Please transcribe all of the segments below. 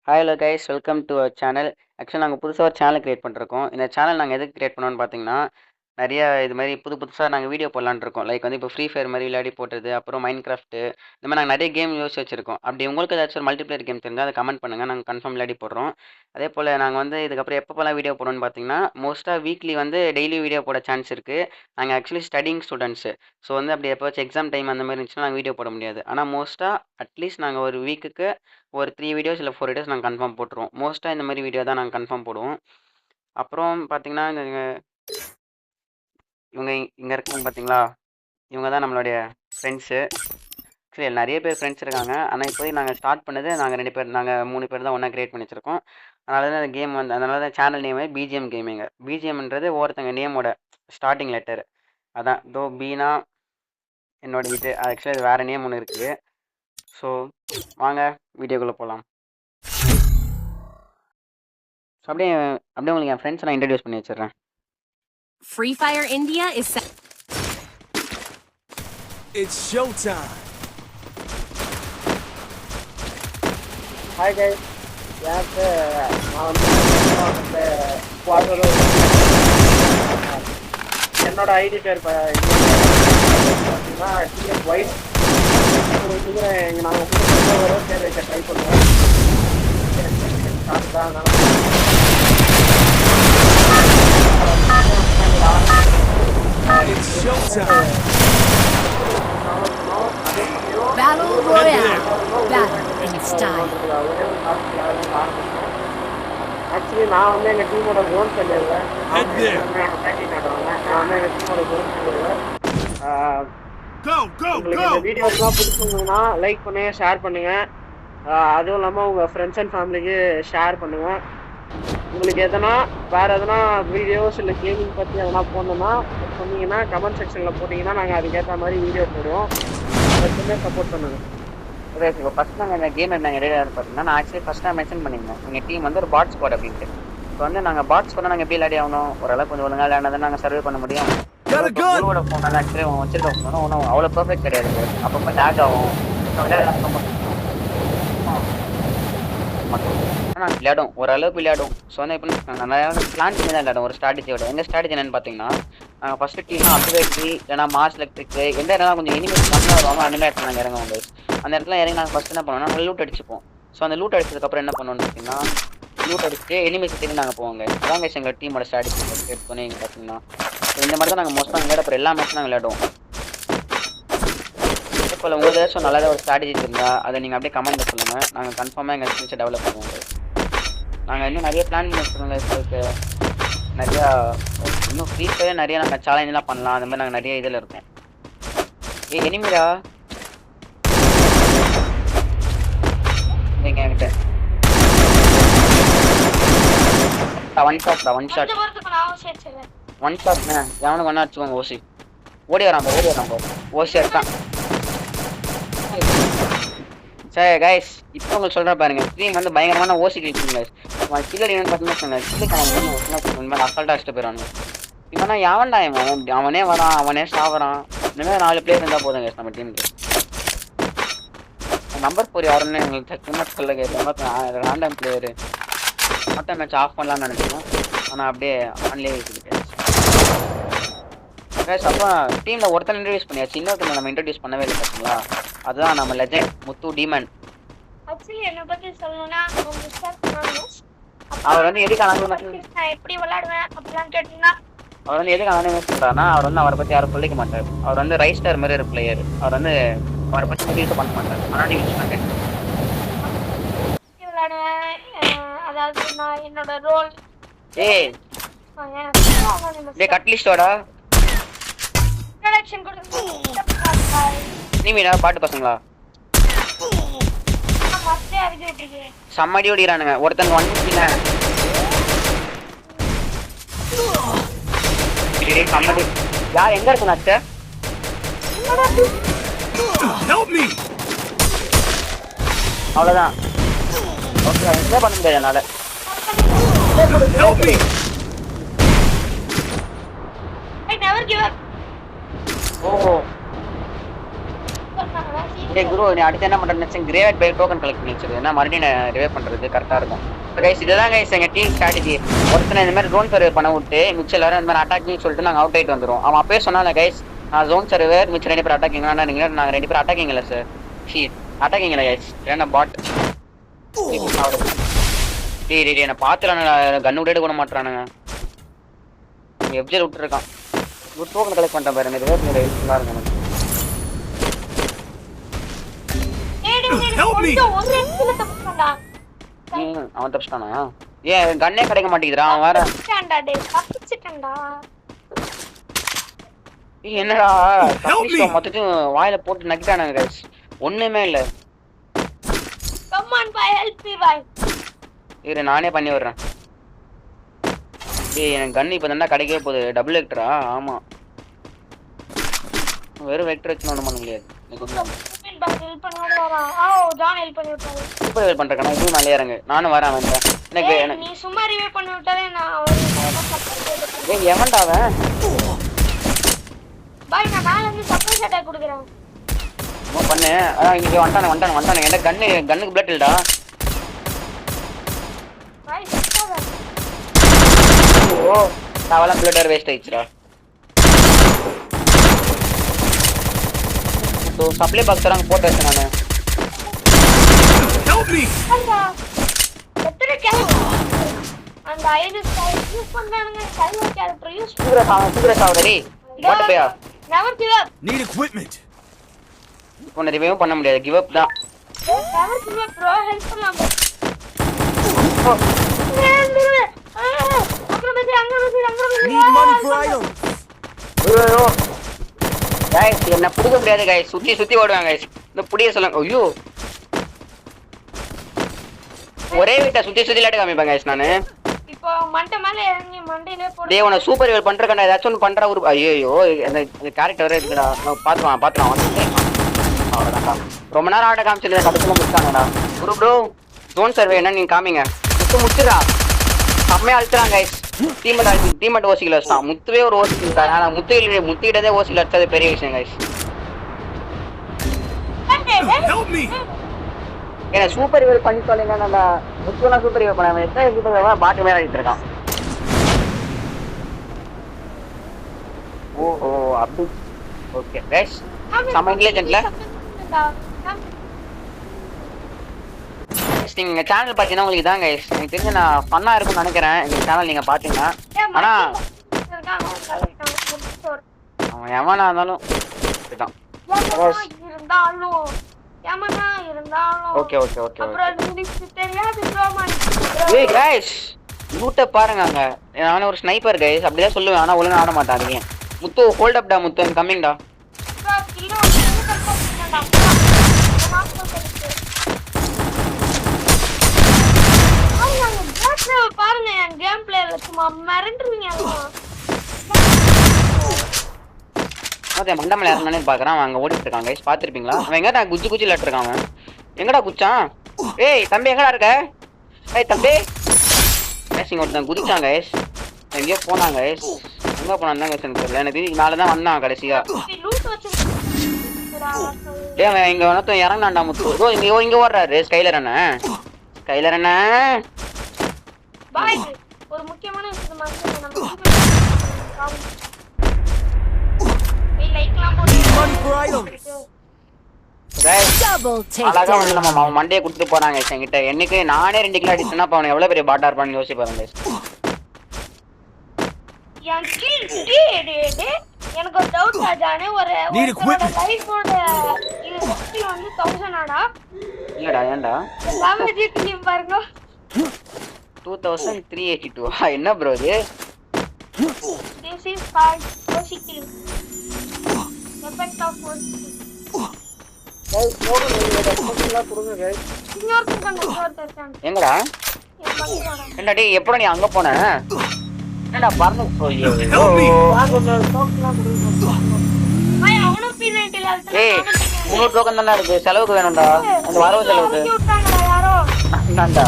Hi hello guys welcome to our channel. ஆக்சுவலாக நாங்கள் புதுசாக ஒரு சேனல் கிரியேட் பண்ணிருக்கோம். இந்த சேனல் நாங்கள் எதுக்கு கிரியேட் பண்ணோம்னு பார்த்தீங்கன்னா, நிறைய இது மாதிரி புதுசாக நாங்கள் வீடியோ போடலான்னு இருக்கோம். லைக் வந்து இப்போ ஃப்ரீ ஃபயர் மாதிரி விளையாடி போட்டது, அப்புறம் மைண்ட் கிராஃப்ட்டு இந்த மாதிரி நாங்கள் நிறைய கேம் யோசிச்சு வச்சிருக்கோம். அப்படி உங்களுக்கு ஏதாச்சும் ஒரு மல்டிப்ளேயர் கேம் தெரிஞ்சால் அதை கமெண்ட் பண்ணுங்கள், நாங்கள் கன்ஃபார்ம் விளையாடி போடுறோம். அதே போல் நாங்கள் வந்து இதுக்கப்புறம் எப்பப்போலாம் வீடியோ போடணும்னு பார்த்தீங்கன்னா, மோஸ்ட்டாக வீக்லி வந்து டெய்லி வீடியோ போட சான்ஸ் இருக்குது. நாங்கள் ஆக்சுவலி ஸ்டடிங் ஸ்டூடெண்ட்ஸு. ஸோ வந்து அப்படி எப்போவாச்சும் எக்ஸாம் டைம் அந்த மாதிரி இருந்துச்சுன்னா நாங்கள் வீடியோ போட முடியாது. ஆனால் மோஸ்ட்டாக அட்லீஸ்ட் நாங்கள் ஒரு வீக்குக்கு ஒரு 3 வீடியோஸ் இல்லை 4 வீடியோஸ் நாங்கள் கன்ஃபார்ம் போட்டுருவோம். மோஸ்ட்டாக இந்த மாதிரி வீடியோ தான் நாங்கள் கன்ஃபார்ம் போடுவோம். அப்புறம் பார்த்தீங்கன்னா, இவங்க இங்கே இருக்காங்க பார்த்தீங்களா, இவங்க தான் நம்மளுடைய ஃப்ரெண்ட்ஸு. சரி, நிறைய பேர் ஃப்ரெண்ட்ஸ் இருக்காங்க. ஆனால் இப்போதைக்கு நாங்கள் ஸ்டார்ட் பண்ணது நாங்கள் 2 பேர், நாங்கள் 3 பேர் தான் ஒன்றா கிரியேட் பண்ணி வச்சுருக்கோம். அதனால தான் அந்த கேம் வந்து, அதனால தான் சேனல் நேமே பிஜிஎம் கேமிங்கு. பிஜிஎம்ன்றது ஒவ்வொருத்தங்க நேமோட ஸ்டார்டிங் லெட்டர். அதான் தோ பீனா என்னோட இது. ஆக்சுவலி அது வேறு நேம் ஒன்று இருக்குது. ஸோ வாங்க வீடியோக்குள்ளே போகலாம். ஸோ அப்படியே உங்களுக்கு என் ஃப்ரெண்ட்ஸ் நான் இன்ட்ரடியூஸ் பண்ணி வச்சிடுறேன். Free Fire India is set. It's showtime. Hi guys. என்னோட ஐடி பேர் பார்த்தீங்கன்னா டிஎஸ் ஒயிட். நாங்கள் பேர் வைக்க ட்ரை பண்ணுவோம். It's showtime. Battle Royale. Battle in style. Actually நான் வந்து எங்கள் டீமோட கோல் சொல்லிடுவேன். Head there. நான் வந்து எங்கள் டீமோட கோல் சொல்லிடுவேன். Go, go, உங்களுக்கு go. இந்த வீடியோஸ்லாம் பிடிச்சிருந்ததுன்னா லைக் பண்ணுங்க, ஷேர் பண்ணுங்க. அதுவும் இல்லாமல் உங்கள் ஃப்ரெண்ட்ஸ் அண்ட் ஃபேமிலிக்கு ஷேர் பண்ணுங்க. உங்களுக்கு எதனா வேறு எதனா வீடியோஸ் இல்லை கேமிங் பற்றி எதனா போடணுன்னா சொன்னீங்கன்னா கமெண்ட் செக்ஷனில் போட்டிங்கன்னா நாங்கள் அதுக்கேற்ற மாதிரி வீடியோ போடுவோம். எப்பவுமே சப்போர்ட் பண்ணுங்க. ஓகே, இப்போ ஃபஸ்ட் நாங்கள் இந்த கேம் நாங்கள் ரெடியாக பார்த்தீங்கன்னா, நான் ஆக்சுவலி ஃபஸ்ட் நான் மென்ஷன் பண்ணியிருந்தேன் எங்கள் டீம் வந்து ஒரு பாட் ஸ்குவாட் அப்படின்ட்டு. இப்போ வந்து நாங்கள் பாட் ஸ்குவாட் நாங்கள் எப்படி விளையாடி ஆகணும், ஓரளவுக்கு கொஞ்சம் ஒழுங்காக விளையாண்டதை நாங்கள் சர்வே பண்ண முடியும். குருவோட ஃபோன் ஆக்சுவலி வச்சிருக்க ஃபோனும் ஒன்றும் அவ்வளோ பர்ஃபெக்ட் கிடையாது. அப்பப்போ லேக் ஆகும். ஆனால் விளையாடும், ஓரளவுக்கு விளையாடும். ஸோ வந்து இப்போ நிறையா பிளான் பண்ணி தான் விளையாடும் ஒரு ஸ்ட்ராட்டஜியோட. எங்கள் ஸ்ட்ராட்டஜி என்னென்னு பார்த்தீங்கன்னா, நாங்கள் ஃபஸ்ட்டு டீம்னா அப்கிரேட்ரி இல்லைனா மாஸ் எலக்ட்ரிக்கு எந்த இடம்லாம் கொஞ்சம் இனிமேல் கம்மியாக வருவாங்க அந்த மாதிரி இடத்துல நாங்கள் இறங்குவோம். அந்த இடத்துல இறங்கி நாங்கள் ஃபஸ்ட்டு என்ன பண்ணுவோம்னா லூட் அடிச்சுப்போம். ஸோ அந்த லூட் அடிச்சதுக்கப்புறம் என்ன பண்ணுவோம்னு பார்த்தீங்கன்னா, லூட் அடிச்சுட்டு எனிமேஸ் தேடி நாங்கள் போவாங்க. அதாங்க எங்கள் டீமோட ஸ்ட்ராட்டஜி எடுத்தோன்னே பார்த்தீங்கன்னா. ஸோ இந்த மாதிரி தான் நாங்கள் மோஸ்ட்டாக விளையாட எல்லா மேட்ச்சும் நாங்கள் விளையாடுவோம். அதே போல் உங்களுக்கு ஏதாச்சும் நல்லதாக ஒரு ஸ்ட்ராட்டஜி இருந்தால் அதை நீங்கள் அப்படியே கமெண்ட்டில் சொல்லுங்கள். நாங்கள் கன்ஃபார்மாக எங்கள் ஸ்கில்ஸை டெவலப் பண்ணுவோம். நாங்கள் இன்னும் நிறைய பிளான் பண்ணி வச்சுருக்கோங்க. இப்போ நிறையா இன்னும் ஃப்ரீ ஃபயர் நிறைய நாங்கள் சேலஞ்செலாம் பண்ணலாம். அந்த மாதிரி நாங்கள் நிறைய இதில் இருக்கோம். எனிமிடா நீங்கள் என்கிட்ட ஒன் ஷாட்ண்ணே எவனுக்கு ஒன்றா வச்சுக்கோங்க. ஓசி ஓடி வரான் போ ஓசி எடுத்தான். சரி கைஸ், இப்போ உங்களுக்கு சொல்கிறேன் பாருங்க, ஸ்க்ரீன் வந்து பயங்கரமான ஓசி கிளிக்குங்க. கில்லர் என்னன்னு பார்த்தீங்கன்னா அசால்ட்டாக அடிச்சுட்டு போயிடறானுங்க. இவனா எவன்டா இவன், அவனே வரான் அவனே சாவறான். இனிமேல் 4 பிளேயர் இருந்தால் போதுங்க நம்ம டீமுக்கு. நம்பர் 4 யாருன்னு எங்களுக்கு சத்தியமாக சொல்ல கேட்க ரேண்டம் பிளேயரு. மற்ற மேட்ச் ஆஃப் பண்ணலான்னு நினைச்சோம், ஆனால் அப்படியே ஆன்லேயே இருக்குது. அப்புறம் டீமில் ஒருத்தர் இன்ட்ரடியூஸ் பண்ணியாச்சு, இன்னொருத்தர் நம்ம இன்ட்ரடியூஸ் பண்ணவே இல்லை பார்த்தீங்களா. அதுதான் நம்ம லெஜெண்ட் முத்து டீமன். அவர் வந்து எதுக்கு அனானிமஸ் சொல்றாருன்னா, அவர் வந்து அவரை பற்றி யாரும் சொல்லிக்க மாட்டார். அவர் வந்து ரைஸ்டர் மாதிரி ஒரு பிளேயர். அவர் வந்து அவரை பற்றி இன்ட்ரடியூஸ் பண்ண மாட்டார். அனானிமஸ் பண்ணேன் அதாவது நான் என்னோட ரோல் கட்லிஸ்டோடா இன்ட்ரோடக்ஷன் கொடுத்து நீ பாட்டு பசங்களா மஸ்டே அறிஞ்சு விட்டுருக்கு. செம்மடி ஓடிறானுங்க. ஒருத்தங்க வந்துச்சுங்க யார் எங்க இருக்கு நாச்சு அவ்வளோதான். ஓகே, என்ஜாய் பண்ண முடியாது என்னால். I never give up. ஓ ஏய் குரு நீ அடுத்து என்ன பண்றேன்னு கிரேவேட் பை டோக்கன் கலெக்ட் பண்ணி வச்சிரு. ஏன்னா மறுபடியும் ரிவைவ் பண்றது கரெக்டா இருக்கும். கைஸ் இதுதான் கைஸ் எங்க டீம் ஸ்ட்ராட்டஜி. ஒருத்தனை இந்த மாதிரி ஜோன் சர்வே பண்ண விட்டு மிச்சம் எல்லாரும் இந்த மாதிரி அட்டாக்கிங் சொல்லிட்டு நாங்கள் அவுட் ஆயிட்டு வந்துடும். அவன் அப்பயே சொன்னாங்க கைஸ் நான் ஜோன் சர்வேர் மிச்சம் 2 பேர் அட்டாக்கிங் நீங்க நாங்கள் 2 பேர் அட்டாக்கிங் இல்லை சார். அட்டாக்கிங் இல்லை கைஸ் ஏன்னா பாட் என்ன பார்த்துல கன்னு விட கூட மாட்டானுங்க. எப்ஜர் விட்டுருக்கான். ஒரு டோக்கன் கலெக்ட் பண்ணிட்டேன் பாரு. ரிவைவ் பண்ணி நல்லா இருக்கும் எனக்கு. அவன் தப்பிச்சிட்டானா? ஏன் கண்ணே கிடைக்க மாட்டேங்குதுடா அவன் வேற. என்னடா மொத்தத்தையும் வாயில போட்டு நக்கிட்டானுங்க கைஸ். ஒண்ணுமே இல்ல. இரு நானே பண்ணி விடுறேன். ஏய் எனக்கு கன் இப்ப தான்டா கிடைக்கவே போகுது. டபுள் வெக்டரா? ஆமா வெறும் வெக்டர் வச்சு ஒன்றும் பண்ண முடியாது. சூப்பர் ஹெல்ப் பண்றேன். இதுவும் நல்லா இறங்கு. நானும் வரேன் அவன். எனக்கு நீ சும்மா ரிவைவ் பண்ணி விட்டாலே நான் ஏய் எவன்டா அவன்? பாய் நான் மேல இருந்து சர்ப்ரைஸ் அட்டாக் கொடுக்குறேன். பண்ணு. இங்க வந்துட்டானே. என்ன கன்னுக்கு பிளட் இல்லடா. பாய் சத்தவா. ஓ தவளம் பிளட் வேஸ்ட் ஆயிடுச்சுடா. तो सप्लाई बॉक्स रंग போட்டு வச்சேன் நானு. Help me. எத்தனை கேரக்டர் அந்த ஐடி ஸ்டைல் யூஸ் பண்றானுங்க. கைல கேரக்டர் யூஸ் சீக்கிரம் சாவடி. What Bhaiya never give up. Need equipment. உன்னை ரிவைவ் பண்ண முடியாது. கிவ் அப் தான். Never give up bro. Help பண்ணலாம். Need money for items. ஐயோ गाइस என்ன புடிக்க முடியாது गाइस. சுத்தி ஓடுவாங்க गाइस. இந்த புடிய சொல்லுங்க. ஐயோ ஒரே விட்ட சுத்தி லாட்ட காமிப்பாங்க गाइस. நானு இப்போ மண்டை மேல இறங்கி மண்டையிலே போடு. டேய் உன சூப்பர் ஹீரோ பண்றக்கடா. ஏதாச்சும் ஒன்னு பண்ற ஒரு ஐயோ அந்த கேரக்டர் வேற இருக்குடா. நான் பாத்துறேன். அவ்வளவுதான். ரொம்ப நேரம் ஆட காமிச்சிட்டு கடைசில முடிச்சாங்கடா. ப்ரோ ஜோன் சர்வே என்ன நீங்க காமிங்க. முத்துடா செம்மையா அழுத்துறாங்க गाइस. டீமட் ஓசில வச்சான். முத்துவே ஒரு ஓசில இருக்காரு. ஆனா முத்திடதே ஓசில அடிச்சது பெரிய விஷயம் गाइस. Help me. ஏன்னா சூப்பர் ஹீரோ பண்ணி சொல்லுங்க. நம்ம முத்துலாம் சூப்பர் ஹீரோ பண்ணாம எத்தனை ஹீரோ பாட்டு மேல ஆயிட்டு இருக்கான். ஓ அப்படி ஓகே गाइस. சம இன்டெலிஜென்ட்ல நீங்க சேனல் பாத்தீங்கன்னா உங்களுக்கு தான் गाइस. எனக்கு தெரிஞ்ச நான் ஃபன்னா இருக்கும்னு நினைக்கிறேன். எங்க சேனல் நீங்க பாத்தீங்கன்னா. ஆனா அவன் எவனா இருந்தாலும் இதுதான். ஓகே ஏய் गाइस லூட்ட பாருங்க அங்க. நான் ஒரு ஸ்னைப்பர் गाइस. அப்படியே சொல்லுவேன். ஆனா ஒழுங்கா ஆட மாட்டாங்க. முத்து ஹோல்ட் அப் டா. முத்து கமிங் டா. பாருங்க என் கேம் பிளேல சும்மா மிரண்டுறீங்க. அதே மண்டமல யாரனே பாக்குறான். அங்க ஓடிட்டு இருக்கான் गाइस. பாத்துருப்பீங்களா? அவன் எங்கடா குச்சி லட் இருக்கான் அவன். எங்கடா குச்சான்? ஏய் தம்பி எங்கடா இருக்க? ஏய் தம்பி மேசிங் ஒருத்தன் குதிச்சான் गाइस. எங்கயோ போனாங்க गाइस. எங்க போனான்னு गाइस எனக்கு தெரியல. எனக்கு நாளை தான் வந்தான் கடைசியா. லூட் வச்சிருக்கேன். டேய் அவன் இங்க வந்து இறங்கனான்டா முத்து. ஓ இங்க ஓடுறாரு ஸ்கைலர் அண்ணா. பாய் ஒரு முக்கியமான விஷயம் நம்ம லைக்லாம் போட்டு Money for items. Double அழகா வந்து takedown. நம்ம மண்டையை கொடுத்துட்டு போறாங்க என்கிட்ட. என்னைக்கு நானே 2 கிலோ அடிச்சேன்னா அப்ப அவன் எவ்வளவு பெரிய பாட்டா இருப்பான்னு யோசிச்சு பாருங்க. எனக்கு ஒரு டவுட் ராஜானே. ஒரு லைஃபோட இது வந்து 1000 ஆடா? இல்லடா ஏன்டா லாவேஜ் டீம் பாருங்க 2382. என்ன ப்ரோ இது? This is called positive effect of positive. Guys போடு நீங்க ரெஸ்பான்ஸ்லாம் கொடுங்க गाइस. இன்னொரு கண்டக்டர் எங்கடா? என்னடா டேய் எப்பற நீ அங்க போன? என்னடா பறந்து போய் ஐ அவனோ P90 ல அல்டா. ஏய் 300 டோக்கன் தான இருக்கு. செலவுக்கு வேணும்டா. அந்த வரவு செலவுக்கு. விட்டாங்கடா யாரோ. என்னடா?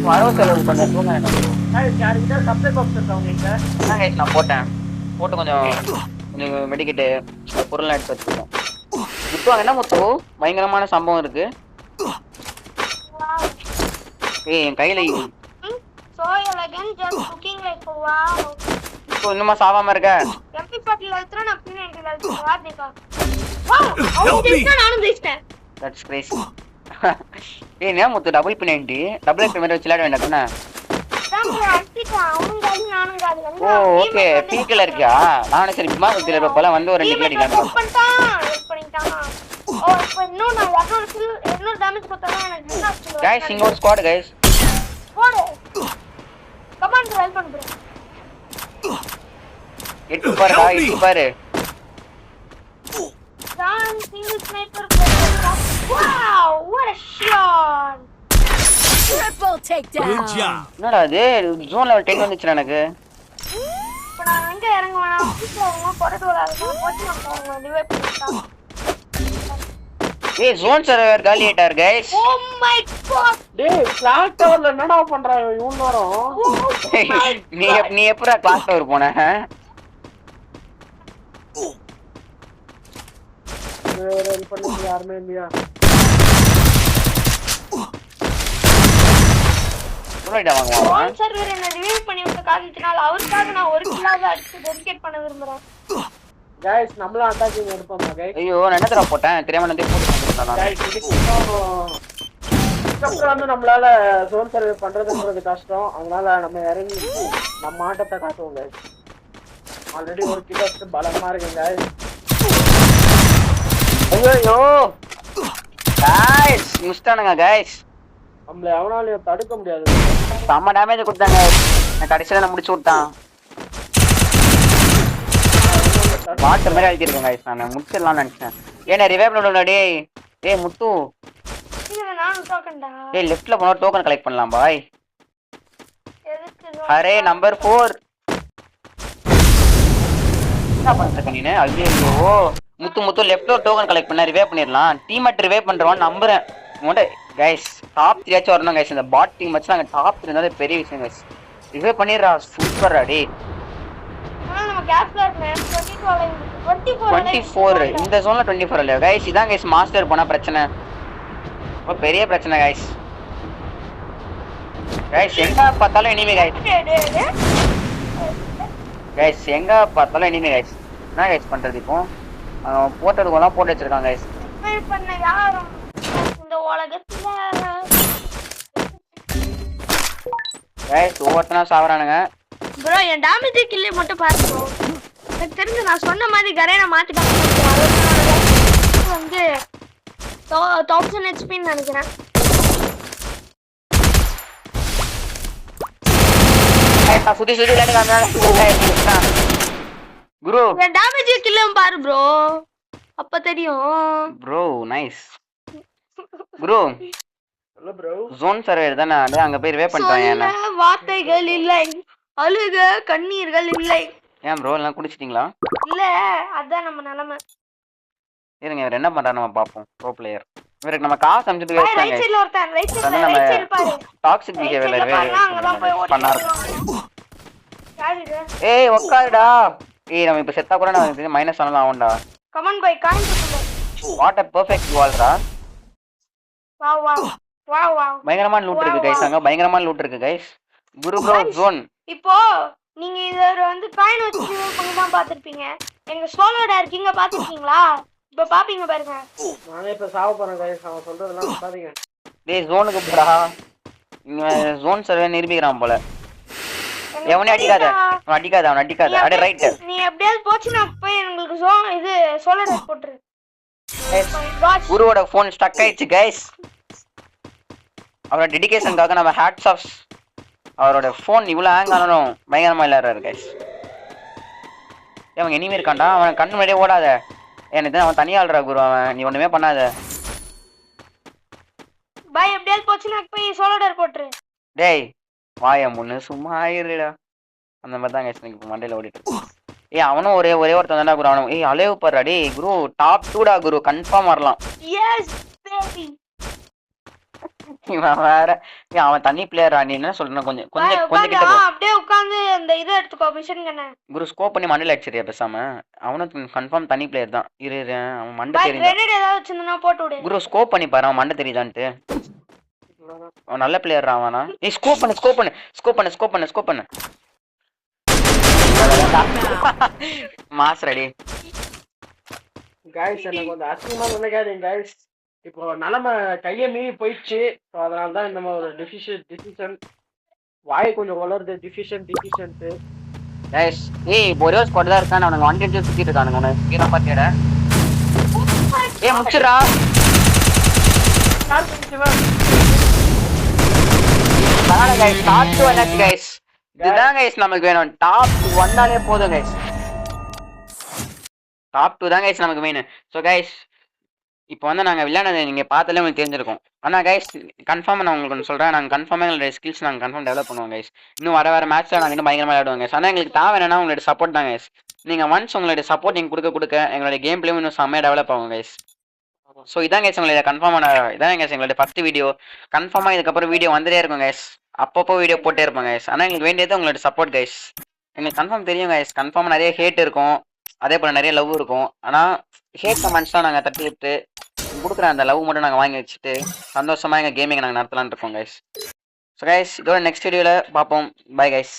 வரவு செலவு பண்ண தூங்க என்ன ப்ரோ? गाइस யார்கிட்ட சப்ளை பாக்ஸ் இருக்கா உங்களுக்கு? நான் गाइस நான் போட்டு கொஞ்சம் மெடிக்கெட் பொருள் எடுத்து வச்சிருக்கேன். முத்து அங்க என்ன முத்து பயங்கரமான சம்பவம் இருக்கு. Wow. ஏய் என் கையில So elegant, just looking like wow. இப்போ இன்னுமா சாவாம இருக்க. MP40 எடுத்துறா நான் P90 எடுத்துறேன். வாடேக்கா. Wow. அவன் நானும் ஜெயிச்சிட்டேன். That's crazy. ஏய் என்ன முத்து டபுள் P90 டபுள் எக்ஸ் மேல வச்சு விளையாட வேண்டாம்னா. ஓ ஓகே பீக்ல இருக்கியா? நானே சரி பிமா குத்தில இருப்பல வந்து ஒரு 2 கில் அடிக்கலாம். ஓ இப்போ இன்னும் நான் 200 டேமேஜ் கொடுத்தா எனக்கு என்ன ஆச்சு? गाइस இங்க ஒரு ஸ்குவாட் गाइस. போடு. கமாண்ட் ஹெல்ப் பண்ணு bro. எட்டு பாருடா எட்டு பாரு. John single sniper. Wow, what a shot. Triple Good takedown. job. என்னடா இது ஜோன் லெவல் 10 வந்துச்சு எனக்கு. இப்போ நான் எங்க இறங்குவேனா? வீட்டுல போறது வராது. போச்சு நான் டிவைட் பண்ணிட்டேன். ஏய் ஜோன் சர்வர் காலி ஆயிட்டார் गाइस. Oh my god. டேய் கிளாக் டவர்ல என்னடா பண்றான் இவன் நேரம்? நீ எப்பறா கிளாஸ் டவர் போன? வேற பண்ணி யாருமே இல்லையா? புரோடா வாங்குவாங்க. ஒன் சர்வர் என்ன ரிவைவ் பண்ணி விட்ட காரணத்தினால அவருக்காக நான் ஒரு கில்லாவது அடிச்சு டெடிகேட் பண்ண விரும்புறேன். गाइस நம்மள அட்டாக்கிங் எடுப்போமா गाइस? ஐயோ நான் என்ன தர போட்டேன் தெரியாம நான் போட்டு வந்துட்டேன் நான். गाइस இதுக்கு வந்து நம்மளால ஜோன் சர்வே பண்றதுன்றது கஷ்டம். அதனால நம்ம இறங்கி நம்ம ஆட்டத்தை காட்டுவோம் गाइस. ஆல்ரெடி ஒரு கிட்ட பலமா இருக்கு गाइस. ஐயோ गाइस முஸ்டானுங்க गाइस. நம்மள எவனாலயும் தடுக்க முடியாது. செம்ம டேமேஜ் கொடுத்தாங்க. நான் கடைசில நான் முடிச்சு விட்டான். வாட்டர் மாதிரி அழுத்திருக்கேன் गाइस. நான் முடிச்சிடலாம்னு நினைச்சேன். ஏன்னா ரிவைவ் பண்ணணும்டா டேய். டேய் முத்து. இங்க நானும் டோக்கன்டா. டேய் லெஃப்ட்ல போனா டோக்கன் கலெக்ட் பண்ணலாம் பாய். எதுக்கு? Array number 4. என்ன பண்றீங்க நீங்க? ஐயோ முத்து லெஃப்ட்ல ஒரு டோக்கன் கலெக்ட் பண்ணா ரிவைவ் பண்ணிரலாம். டீம்மேட் ரிவைவ் பண்றவன் நம்புறேன். உங்க गाइस டாப் 3 ஆச்சு வரணும் गाइस. இந்த பாட் டீம் வச்சு நாங்க டாப் 3 இருந்தாலே பெரிய விஷயம் गाइस. ரிவைவ் பண்ணிரா சூப்பர்டா டேய். நம்ம கேப்ல இருக்கேன் 24 இந்த ஜோன்ல 24 இல்ல गाइस. இதான் गाइस மாஸ்டர் போனா பிரச்சனை. ரொம்ப பெரிய பிரச்சனை गाइस. गाइस எங்க பார்த்தாலும் எனிமி गाइस. गाइस எங்க பார்த்தாலும் எனிமி गाइस. என்ன गाइस பண்றது இப்போ? போட்டதுக்குலாம் போட்டு வச்சிருக்காங்க गाइस. ரிவைவ் பண்ண யாரும் இந்த உலகத்துல गाइस ஒவ்வொருத்தனா சாவறானுங்க. bro என் டேமேஜ் கில்லே மட்டும் பாருங்க bro. எனக்கு தெரிஞ்சு நான் சொன்ன மாதிரி கரேனா மாத்திட்டாங்க. வந்து 1000 HP ன்னு நினைக்கிறேன். गाइस சுத்தி விளையாடுறாங்க. குரு என் டேமேஜ் கில்லும் பாரு bro. அப்ப தெரியும். bro nice. குரு ஹலோ bro. ஜோன் சர்வர் தானே அங்க போய் ரிவைவ் பண்ணிட்டாங்க என்ன? சொன்ன வார்த்தைகள் இல்லை, அழுக கண்ணீர்கள் இல்லை. ஏன் ப்ரோ எல்லாம் குடிச்சிட்டீங்களா? இல்ல அதான் நம்ம நிலைமை. இருங்க இவர் என்ன பண்றாரு நம்ம பாப்போம். ப்ரோ பிளேயர் இவருக்கு நம்ம காசு அனுப்பிட்டு ரைட் வேஸ்டாங்க. சைடுல ஒருத்தன் ரைட் சைடுல பாரு. டாக்ஸிக் பிஹேவியர்ல அங்கதான் போய் பண்ணாரு. யாரு இது? ஏய் உட்காருடா. ஏய் நம்ம இப்ப செத்தா கூட நான் மைனஸ் ஆனலாம் ஆவும்டா. கமான் பாய் காயின் கொடுங்க. வாட் a perfect வால்ரா. Wow wow wow wow. பயங்கரமான லூட் இருக்கு गाइस. அங்க பயங்கரமான லூட் இருக்கு गाइस. குரு ப்ரோ ஜோன். இப்போ நீங்க இத வந்து காயின் வச்சு பண்ணி தான் பாத்திருப்பீங்க. எங்க சோலோட இருக்கீங்க பாத்திருக்கீங்களா? இப்ப பாப்பீங்க பாருங்க. நானே இப்ப சாவ போறேன் गाइस. அவன் சொல்றதெல்லாம் பாருங்க. டேய் ஜோனுக்கு போடா. இங்க ஜோன் சர்வே நிரூபிக்கிறான் போல. எவனே அடிக்காத. அவன் அடிக்காத. அட ரைட். நீ எப்படியாவது போச்சுனா போய் உங்களுக்கு இது சோலோட போட்டுரு. குருவோட ஃபோன் ஸ்டக் ஆயிடுச்சு गाइस. அவரோட டெடிகேஷனுக்காக நம்ம ஹேட்ஸ் ஆஃப். அவரோட ஃபோன் இவ்வளவு ஹேங் ஆனாலும் பயங்கரமா விளையாடுறாரு गाइस. அவன் எனிமே இருக்கான்டா. அவன் கண்ணு முன்னாடியே ஓடாத. எனக்கு அவன் தனியா ஆள்றா குரு. அவன் நீ ஒண்ணுமே பண்ணாத. பாய் எப்படியாவது போச்சுனா போய் சோலோட போட்டுரு. டேய் வாய முன்னு சும்மா ஆயிருடா. அந்த மாதிரி தான் गाइस எனக்கு மண்டையில ஓடிட்டு இருக்கு. ஏய் அவனும் ஒரே ஒருத்தன் தான்டா குரு. அவனும் ஏய் அலேவ் பாருடா டேய் குரு டாப் 2 டா குரு கன்ஃபார்ம் வரலாம். Yes baby. இவன் வேற அவன் தனி பிளேயரா நீ என்ன சொல்றேன் கொஞ்சம் கொஞ்சம் கொஞ்சம் உட்காந்து கிட்ட போ அப்படியே உட்காந்து அந்த இதை எடுத்துக்கோ மிஷின் கண்ணு. குரு ஸ்கோப் பண்ணி மண்டல அடிச்சிரியா பேசாம அவனுக்கு கன்ஃபார்ம் தனி பிளேயர் தான் இரு அவன் மண்டை பாய் தெரியுதா கிரெனேட் ஏதாவது வச்சிருந்தா போட்டு விடு. குரு ஸ்கோப் பண்ணி பாரு அவன் மண்டை தெரியுதான்ட்டு அவன் நல்ல பிளேயர் அவனா ஏய் ஸ்கோப் பண்ணு மாஸ் ரெடி கைஸ் எனக்கு கொஞ்சம் அசிங்கமா நினைக்காதீங்க கைஸ். இப்போ நிலைமை கையை மீறி போயிடுச்சு. ஸோ அதனால தான் இந்த மாதிரி ஒரு டிசிஷன் வாய் கொஞ்சம் வளருது. டிசிஷன்ட்டு கைஸ் ஏய் ஒரே ஸ்குவாட் தான் இருக்கான் அவனுங்க வண்டி எடுத்து சுத்திட்டு இருக்கானுங்க உன கீழ பாத்தியடா ஏய் முச்சுடா பாருங்க கைஸ் டாப் 2 என்னாச்சு கைஸ் இதுதான் கைஸ் நமக்கு வேணும் டாப் 1 நாளே போதும் கைஸ் டாப் 2 தான் கைஸ் நமக்கு மெயின் ஸோ கைஸ் இப்போ வந்து நாங்கள் விளையாடுறது நீங்கள் பார்த்தாலே உங்களுக்கு தெரிஞ்சிருக்கும் ஆனால் கைஸ் கன்ஃபார்மாக நான் உங்களுக்கு ஒன்று சொல்கிறேன் நாங்கள் கன்ஃபார்மாக எங்களோட ஸ்கில்ஸ் நாங்கள் கன்ஃபார்ம் டெவலப் பண்ணுவோம் கைஸ் இன்னும் வர மேட்ச்சில் நாங்கள் இன்னும் பயங்கரமாக விளையாடுவோம் கைஸ் ஆனால் எங்களுக்கு தேவை என்னன்னா உங்களோட சப்போர்ட் தான் கைஸ் நீங்கள் ஒன்ஸ் உங்களோட சப்போர்ட் நீங்கள் கொடுக்க எங்களோட கேம் பிளேயும் இன்னும் செம்மையாக டெவலப் ஆகும் கைஸ் ஸோ இதான் கைஸ் உங்களோட கன்ஃபார்மான இதான் கைஸ் எங்களோட ஃபஸ்ட் வீடியோ கன்ஃபார்மாக இதுக்கப்புறம் வீடியோ வந்துட்டே இருக்கும் கைஸ் அப்பப்போ வீடியோ போட்டே இருப்போம் கைஸ் ஆனால் எங்களுக்கு வேண்டியது உங்களோட சப்போர்ட் கைஸ் எங்களுக்கு கன்ஃபார்ம் தெரியும் கைஸ் கன்ஃபார்மாக நிறைய ஹேட் இருக்கும் அதே போல் நிறைய லவ் இருக்கும் ஆனால் ஹேட் கமெண்ட்ஸ் தான் நாங்கள் தட்டி விட்டு கொடுக்குற அந்த லவ் மட்டும் நாங்கள் வாங்கி வச்சுட்டு சந்தோஷமாக எங்கள் கேமிங்கை நாங்கள் நடத்தலான்னு இருக்கோம் கைஸ் ஸோ கைஸ் இதோட நெக்ஸ்ட் வீடியோவில் பார்ப்போம் பை கைஸ்